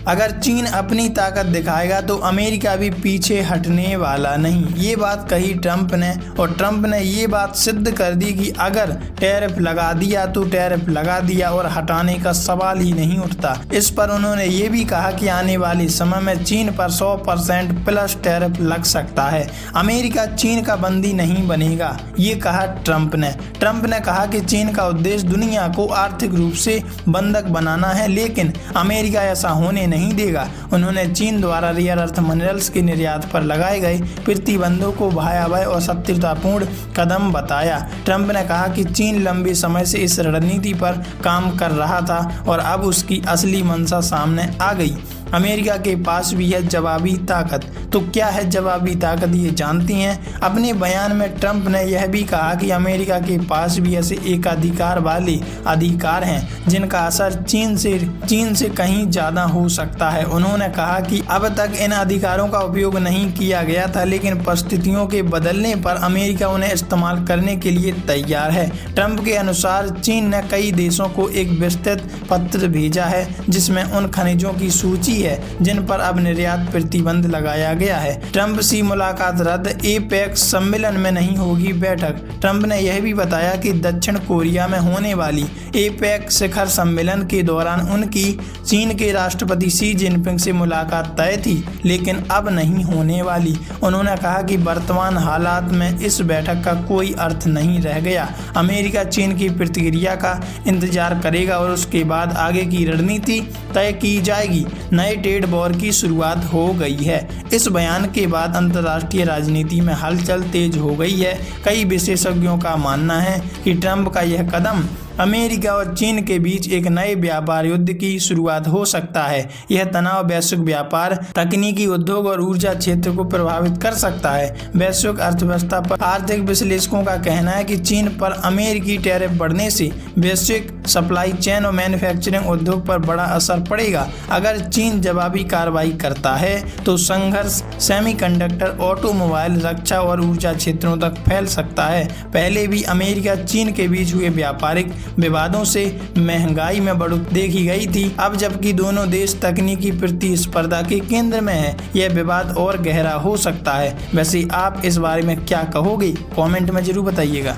अगर चीन अपनी ताकत दिखाएगा तो अमेरिका भी पीछे हटने वाला नहीं। ये बात कही ट्रंप ने, और ट्रंप ने ये बात सिद्ध कर दी कि अगर टैरिफ लगा दिया तो टैरिफ लगा दिया और हटाने का सवाल ही नहीं उठता। इस पर उन्होंने ये भी कहा कि आने वाले समय में चीन पर 100% प्लस टैरिफ लग सकता है। अमेरिका चीन का बंदी नहीं बनेगा, ये कहा ट्रंप ने। ट्रंप ने कहा कि चीन का उद्देश्य दुनिया को आर्थिक रूप से बंधक बनाना है, लेकिन अमेरिका ऐसा होने नहीं देगा। उन्होंने चीन द्वारा रेयर अर्थ मिनरल्स के निर्यात पर लगाए गए प्रतिबंधों को भयावह और शत्रुतापूर्ण कदम बताया। ट्रंप ने कहा कि चीन लंबे समय से इस रणनीति पर काम कर रहा था और अब उसकी असली मंशा सामने आ गई। अमेरिका के पास भी है जवाबी ताकत। तो क्या है जवाबी ताकत, ये जानती हैं। अपने बयान में ट्रंप ने यह भी कहा कि अमेरिका के पास भी ऐसे एकाधिकार वाले अधिकार हैं जिनका असर चीन से कहीं ज़्यादा हो सकता है। उन्होंने कहा कि अब तक इन अधिकारों का उपयोग नहीं किया गया था, लेकिन परिस्थितियों के बदलने पर अमेरिका उन्हें इस्तेमाल करने के लिए तैयार है। ट्रंप के अनुसार चीन ने कई देशों को एक विस्तृत पत्र भेजा है जिसमें उन खनिजों की सूची है जिन पर अब निर्यात प्रतिबंध लगाया गया है। ट्रंप सी मुलाकात रद्द, एपेक सम्मेलन में नहीं होगी बैठक। ट्रंप ने यह भी बताया कि दक्षिण कोरिया में होने वाली एपेक शिखर सम्मेलन के दौरान उनकी चीन के राष्ट्रपति शी जिनपिंग से मुलाकात तय थी, लेकिन अब नहीं होने वाली। उन्होंने कहा कि वर्तमान हालात में इस बैठक का कोई अर्थ नहीं रह गया। अमेरिका चीन की प्रतिक्रिया का इंतजार करेगा और उसके बाद आगे की रणनीति तय की जाएगी। नए ट्रेड वॉर की शुरुआत हो गई है। इस बयान के बाद अंतर्राष्ट्रीय राजनीति में हलचल तेज हो गई है। कई विशेषज्ञों का मानना है कि ट्रंप का यह कदम अमेरिका और चीन के बीच एक नए व्यापार युद्ध की शुरुआत हो सकता है। यह तनाव वैश्विक व्यापार, तकनीकी उद्योग और ऊर्जा क्षेत्र को प्रभावित कर सकता है। वैश्विक अर्थव्यवस्था पर आर्थिक विश्लेषकों का कहना है कि चीन पर अमेरिकी टैरिफ बढ़ने से वैश्विक सप्लाई चेन और मैन्युफैक्चरिंग उद्योग पर बड़ा असर पड़ेगा। अगर चीन जवाबी कार्रवाई करता है तो संघर्ष सेमीकंडक्टर, ऑटोमोबाइल, रक्षा और ऊर्जा क्षेत्रों तक फैल सकता है। पहले भी अमेरिका चीन के बीच हुए व्यापारिक विवादों से महंगाई में बढ़ोतरी देखी गई थी। अब जबकि दोनों देश तकनीकी प्रतिस्पर्धा के केंद्र में है, यह विवाद और गहरा हो सकता है। वैसे आप इस बारे में क्या कहोगे, कमेंट में जरूर बताइएगा।